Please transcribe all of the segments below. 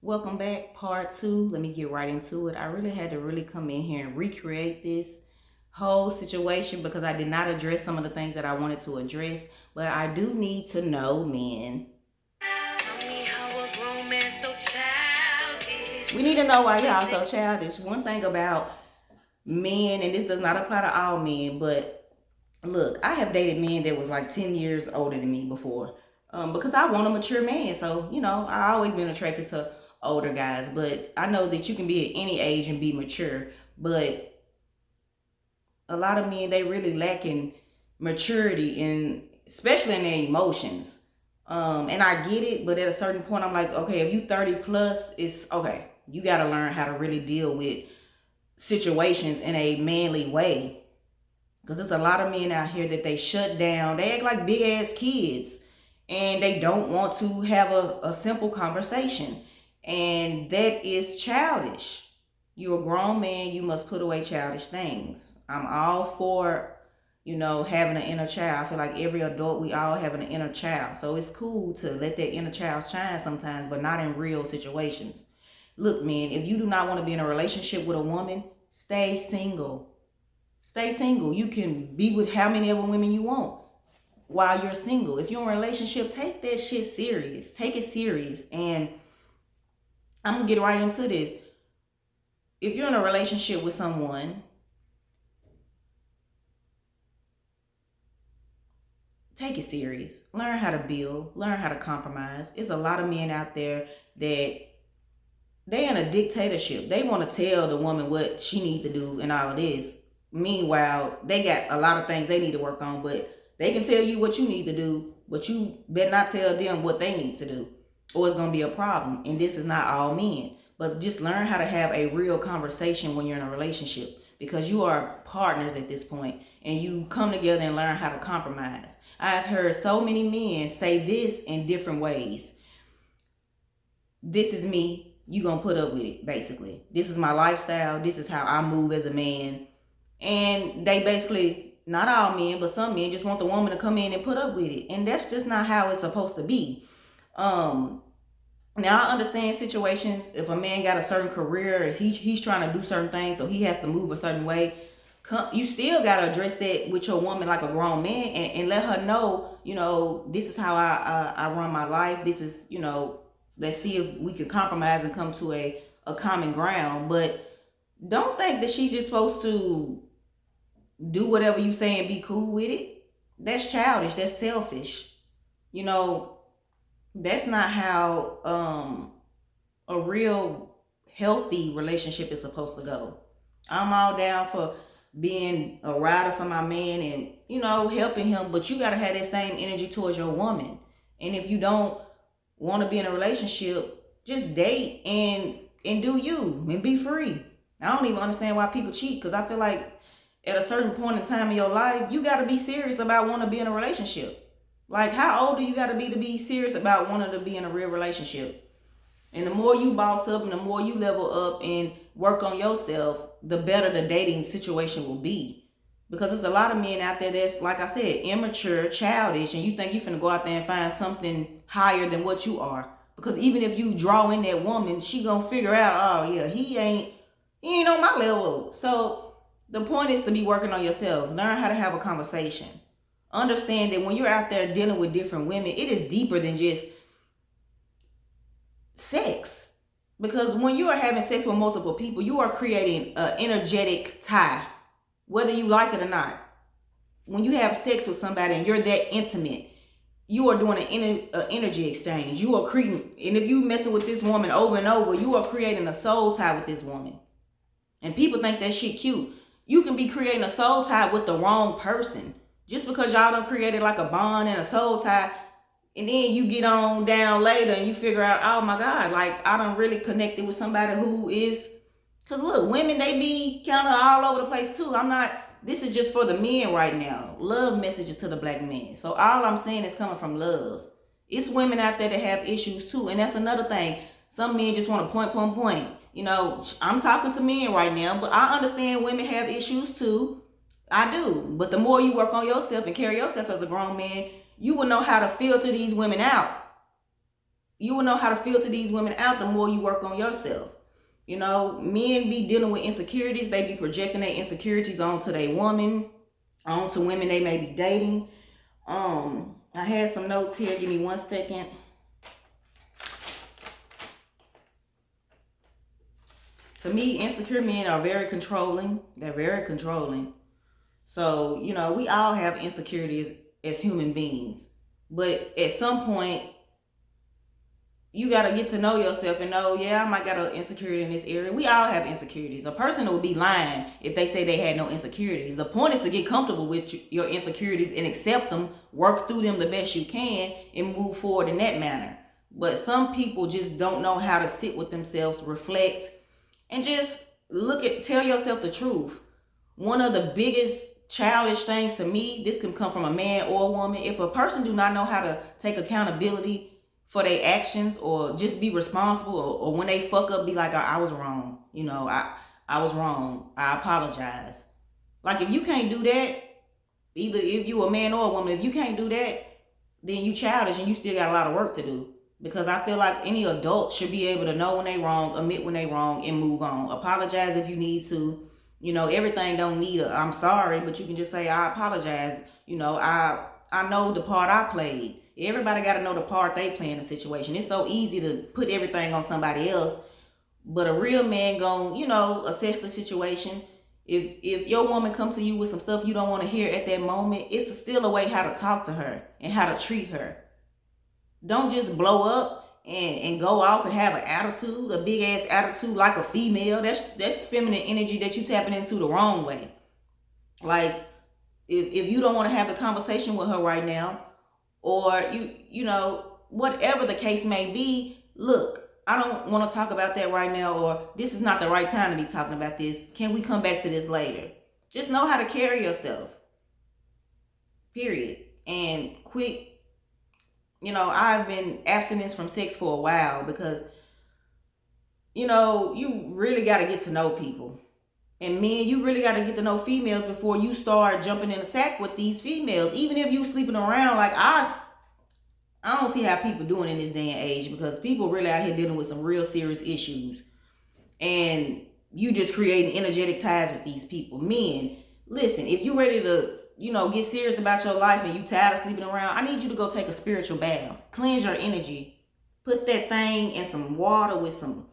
Welcome back, part two. Let me get right into it. I really had to come in here and recreate this whole situation because I did not address some of the things that I wanted to address. But I do need to know, men. Tell me how a grown man so childish. We need to know why y'all so childish. One thing about men, and this does not apply to all men, but look, I have dated men that was like 10 years older than me before. Because I want a mature man. So, I always been attracted to older guys. But I know that you can be at any age and be mature. But a lot of men, they really lacking maturity, and especially in their emotions. And I get it, but at a certain point, I'm like, okay, if you 30 plus, it's okay. You got to learn how to really deal with situations in a manly way. Because there's a lot of men out here that they shut down. They act like big ass kids. And they don't want to have a simple conversation. And that is childish. You're a grown man. You must put away childish things. I'm all for, having an inner child. I feel like every adult, we all have an inner child. So it's cool to let that inner child shine sometimes, but not in real situations. Look, man, if you do not want to be in a relationship with a woman, stay single. Stay single. You can be with how many other women you want while you're single. If you're in a relationship, take that shit serious. Take it serious. And I'm going to get right into this. If you're in a relationship with someone, take it serious. Learn how to build. Learn how to compromise. There's a lot of men out there that they're in a dictatorship. They want to tell the woman what she needs to do and all of this. Meanwhile, they got a lot of things they need to work on, but they can tell you what you need to do, but you better not tell them what they need to do, or it's going to be a problem. And this is not all men, but just learn how to have a real conversation when you're in a relationship, because you are partners at this point, and you come together and learn how to compromise. I've heard so many men say this in different ways. This is me. You going to put up with it, basically. This is my lifestyle. This is how I move as a man. And they basically, not all men, but some men just want the woman to come in and put up with it. And that's just not how it's supposed to be. Now I understand situations, if a man got a certain career, if he's trying to do certain things, so he has to move a certain way. You still got to address that with your woman like a grown man, and let her know, this is how I run my life. This is, let's see if we can compromise and come to a common ground. But don't think that she's just supposed to do whatever you say and be cool with it. That's childish. That's selfish. That's not how a real healthy relationship is supposed to go. I'm all down for being a rider for my man and, helping him, but you got to have that same energy towards your woman. And if you don't want to be in a relationship, just date and do you and be free. I don't even understand why people cheat, because I feel like at a certain point in time in your life, you got to be serious about wanting to be in a relationship. Like, how old do you got to be serious about wanting to be in a real relationship? And the more you boss up and the more you level up and work on yourself, the better the dating situation will be. Because there's a lot of men out there that's, like I said, immature, childish, and you think you finna go out there and find something higher than what you are. Because even if you draw in that woman, she gonna figure out, oh yeah, he ain't on my level. So the point is to be working on yourself. Learn how to have a conversation. Understand that when you're out there dealing with different women, it is deeper than just sex. Because when you are having sex with multiple people, you are creating an energetic tie, whether you like it or not. When you have sex with somebody and you're that intimate, you are doing an energy exchange. You are creating, and if you messing with this woman over and over, you are creating a soul tie with this woman. And people think that shit cute. You can be creating a soul tie with the wrong person. Just because y'all done created like a bond and a soul tie, and then you get on down later and you figure out, oh my God, like I done really connected with somebody who is, because look, women, they be kind of all over the place too. This is just for the men right now. Love messages to the black men. So all I'm saying is coming from love. It's women out there that have issues too. And that's another thing. Some men just want to point. I'm talking to men right now, but I understand women have issues too. I do. But the more you work on yourself and carry yourself as a grown man, you will know how to filter these women out. you will know how to filter these women out the more you work on yourself. You know, men be dealing with insecurities. They be projecting their insecurities onto their woman, onto women they may be dating. I had some notes here. Give me 1 second. To me, insecure men are very controlling. They're very controlling. So, you know, we all have insecurities as human beings. But at some point, you got to get to know yourself and know, yeah, I might got an insecurity in this area. We all have insecurities. A person would be lying if they say they had no insecurities. The point is to get comfortable with your insecurities and accept them, work through them the best you can, and move forward in that manner. But some people just don't know how to sit with themselves, reflect, and just tell yourself the truth. One of the biggest childish things to me, this can come from a man or a woman. If a person do not know how to take accountability for their actions, or just be responsible, or when they fuck up, be like, I was wrong. You know, I was wrong. I apologize. Like, if you can't do that, either if you a man or a woman, if you can't do that, then you childish and you still got a lot of work to do. Because I feel like any adult should be able to know when they wrong, admit when they wrong, and move on. Apologize if you need to. You know, everything don't need a I'm sorry, but you can just say, I apologize. You know, I know the part I played. Everybody got to know the part they play in the situation. It's so easy to put everything on somebody else, but a real man gon', you know, assess the situation. If your woman come to you with some stuff you don't want to hear at that moment, it's still a way how to talk to her and how to treat her. Don't just blow up and go off and have an attitude, a big ass attitude like a female. That's feminine energy that you tapping into the wrong way. Like, if you don't want to have the conversation with her right now, or you know, whatever the case may be, look, I don't want to talk about that right now, or this is not the right time to be talking about this. Can we come back to this later? Just know how to carry yourself. Period. And quit. You know, I've been abstinence from sex for a while because, you know, you really got to get to know people. And men, you really got to get to know females before you start jumping in a sack with these females. Even if you sleeping around, like I don't see how people doing in this day and age, because people really out here dealing with some real serious issues. And you just creating energetic ties with these people. Men, listen, if you ready to, you know, get serious about your life and you tired of sleeping around, I need you to go take a spiritual bath. Cleanse your energy. Put that thing in some water with some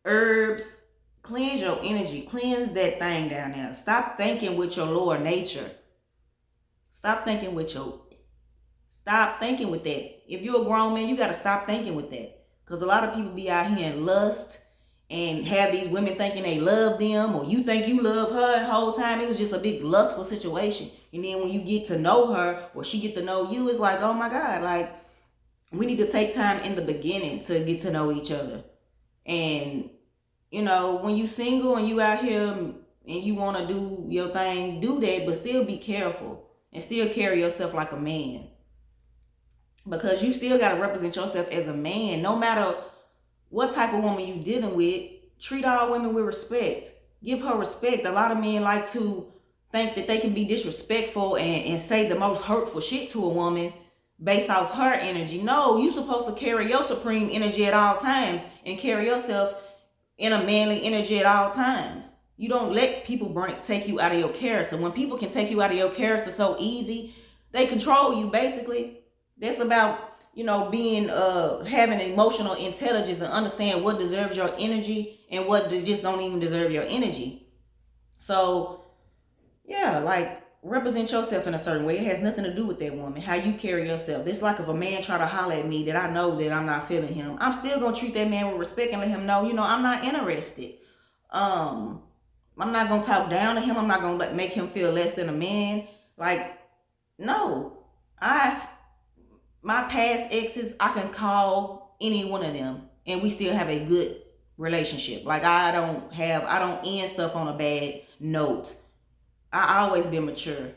herbs. Cleanse your energy. Cleanse that thing down there. Stop thinking with your lower nature. Stop thinking with that. If you're a grown man, you got to stop thinking with that. Because a lot of people be out here in lust and have these women thinking they love them, or you think you love her the whole time. It was just a big lustful situation. And then when you get to know her, or she get to know you, it's like, oh my God, like, we need to take time in the beginning to get to know each other. And, you know, when you single and you out here and you want to do your thing, do that, but still be careful and still carry yourself like a man. Because you still got to represent yourself as a man. No matter what type of woman you dealing with, treat all women with respect. Give her respect. A lot of men like to think that they can be disrespectful and say the most hurtful shit to a woman based off her energy. No, you supposed to carry your supreme energy at all times and carry yourself in a manly energy at all times. You don't let people take you out of your character. When people can take you out of your character so easy, they control you basically. That's about, you know, being having emotional intelligence and understand what deserves your energy and what just don't even deserve your energy. So yeah, like, represent yourself in a certain way. It has nothing to do with that woman, how you carry yourself. It's like if a man try to holler at me that I know that I'm not feeling him, I'm still gonna treat that man with respect and let him know, you know, I'm not interested. I'm not gonna talk down to him. I'm not gonna make him feel less than a man. Like, no. My past exes, I can call any one of them and we still have a good relationship. Like, I don't end stuff on a bad note. I always been mature.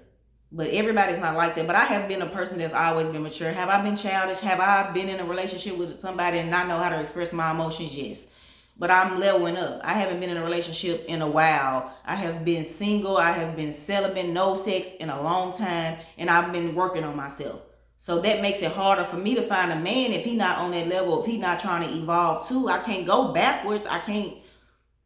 But everybody's not like that. But I have been a person that's always been mature. Have I been childish? Have I been in a relationship with somebody and not know how to express my emotions? Yes. But I'm leveling up. I haven't been in a relationship in a while. I have been single. I have been celibate, no sex in a long time. And I've been working on myself. So that makes it harder for me to find a man if he not on that level, if he not trying to evolve too. I can't go backwards. I can't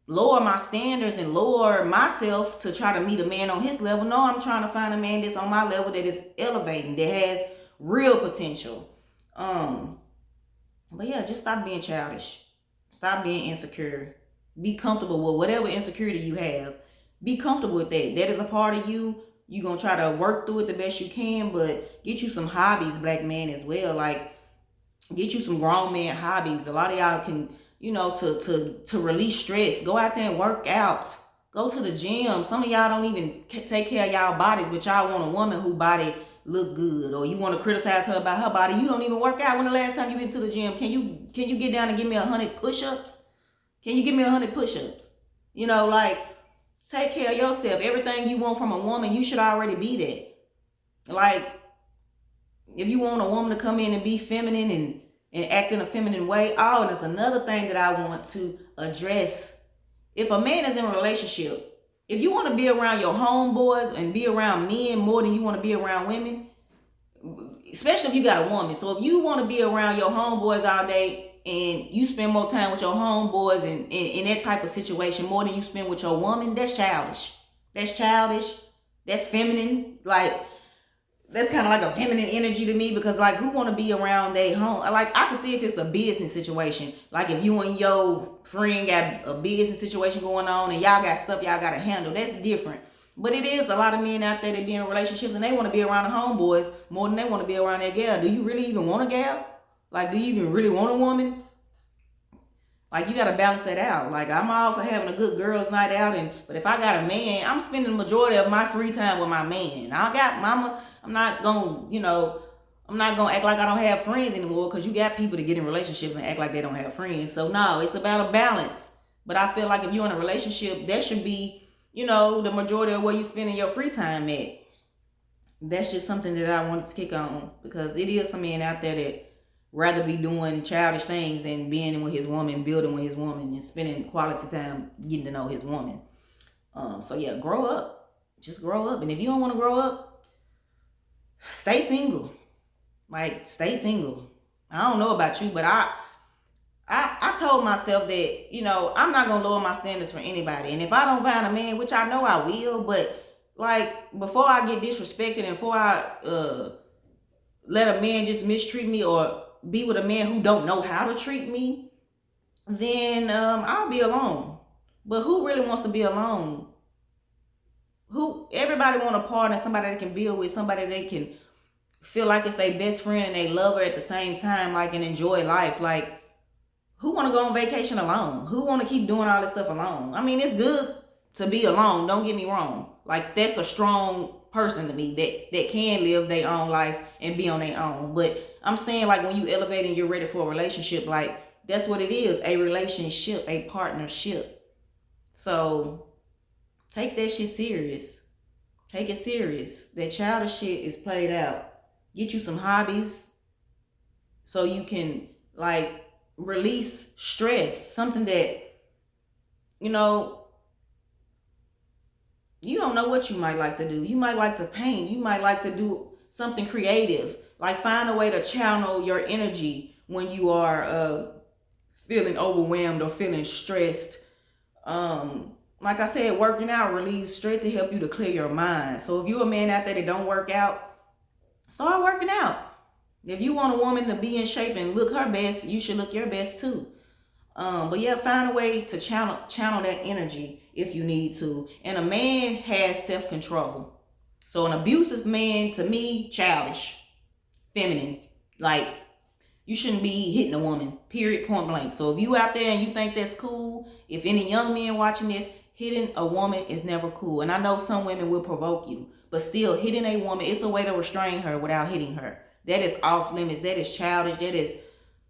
lower my standards and lower myself to try to meet a man on his level. No, I'm trying to find a man that's on my level, that is elevating, that has real potential. But yeah, just stop being childish. Stop being insecure. Be comfortable with whatever insecurity you have. Be comfortable with that. That is a part of you. You're gonna try to work through it the best you can, but get you some hobbies, black man, as well. Like, get you some grown man hobbies. A lot of y'all can, to release stress, go out there and work out. Go to the gym. Some of y'all don't even take care of y'all bodies, but y'all want a woman who body look good, or you want to criticize her about her body. You don't even work out. When the last time you been to the gym? Can you get down and give me 100 push-ups? Can you give me 100 push-ups? Like, take care of yourself. Everything you want from a woman, you should already be that. Like, if you want a woman to come in and be feminine and act in a feminine way. Oh, and there's another thing that I want to address. If a man is in a relationship, if you want to be around your homeboys and be around men more than you want to be around women, especially if you got a woman. So if you want to be around your homeboys all day and you spend more time with your homeboys and in that type of situation more than you spend with your woman, that's childish. That's childish. That's feminine. Like, that's kind of like a feminine energy to me, because like, who want to be around their home? Like, I can see if it's a business situation, like if you and your friend got a business situation going on and y'all got stuff y'all got to handle, that's different. But it is a lot of men out there that be in relationships and they want to be around the homeboys more than they want to be around that gal. Do you really even want a gal? Like, do you even really want a woman? Like, you got to balance that out. Like, I'm all for having a good girls' night out, but if I got a man, I'm spending the majority of my free time with my man. I got mama. I'm not gonna act like I don't have friends anymore, because you got people to get in relationships and act like they don't have friends. So no, it's about a balance. But I feel like if you're in a relationship, that should be, the majority of where you spending your free time at. That's just something that I wanted to kick on, because it is some men out there that rather be doing childish things than being with his woman, building with his woman, and spending quality time getting to know his woman. So yeah, grow up. Just grow up. And if you don't want to grow up, stay single. Like, stay single. I don't know about you, but I told myself that, I'm not gonna lower my standards for anybody. And if I don't find a man, which I know I will, but like, before I get disrespected and before I let a man just mistreat me or be with a man who don't know how to treat me, then I'll be alone. But who really wants to be alone? Everybody want a partner, somebody they can build with, somebody they can feel like it's their best friend and they love her at the same time, like, and enjoy life. Like, who want to go on vacation alone? Who want to keep doing all this stuff alone? I mean, it's good to be alone, don't get me wrong. Like, that's a strong person to me that can live their own life and be on their own. But I'm saying, like, when you elevate and you're ready for a relationship, like, that's what it is, a relationship, a partnership. So take that shit serious. Take it serious. That childish shit is played out. Get you some hobbies so you can, like, release stress. Something that, you don't know what you might like to do. You might like to paint. You might like to do something creative. Like, find a way to channel your energy when you are feeling overwhelmed or feeling stressed. Like I said, working out relieves stress to help you to clear your mind. So if you're a man out there that don't work out, start working out. If you want a woman to be in shape and look her best, you should look your best too. But yeah, find a way to channel that energy if you need to. And a man has self-control. So an abusive man, to me, childish, feminine. Like, you shouldn't be hitting a woman, period, point blank. So if you out there and you think that's cool, if any young men watching this, hitting a woman is never cool. And I know some women will provoke you, but still, hitting a woman, it's a way to restrain her without hitting her. That is off limits. That is childish.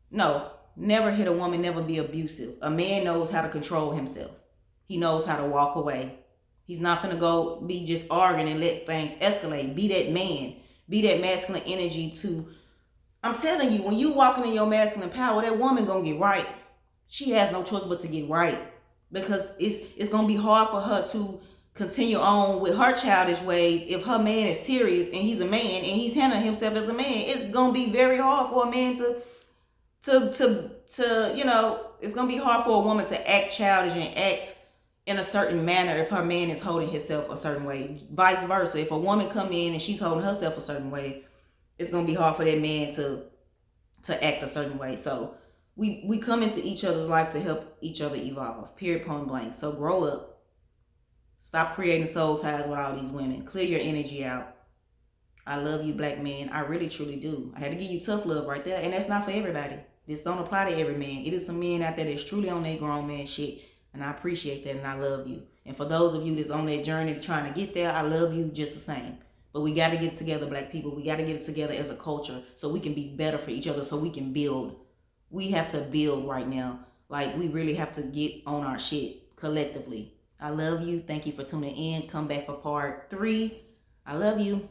No, never hit a woman, never be abusive. A man knows how to control himself. He knows how to walk away. He's not gonna go be just arguing and let things escalate. Be that man. Be that masculine energy to, I'm telling you, when you walking in your masculine power, that woman gonna get right. She has no choice but to get right, because it's gonna be hard for her to continue on with her childish ways. If her man is serious and he's a man and he's handling himself as a man, it's gonna be very hard for a man to you know, it's gonna be hard for a woman to act childish and act in a certain manner if her man is holding himself a certain way. Vice versa, if a woman come in and she's holding herself a certain way, it's gonna be hard for that man to act a certain way. So we come into each other's life to help each other evolve. Period, point blank. So grow up. Stop creating soul ties with all these women. Clear your energy out. I love you, black men. I really, truly do. I had to give you tough love right there. And that's not for everybody. This don't apply to every man. It is some men out there that's truly on their grown man shit. And I appreciate that and I love you. And for those of you that's on that journey to trying to get there, I love you just the same. But we got to get together, black people. We got to get it together as a culture so we can be better for each other, so we can build. We have to build right now. Like, we really have to get on our shit collectively. I love you. Thank you for tuning in. Come back for part 3. I love you.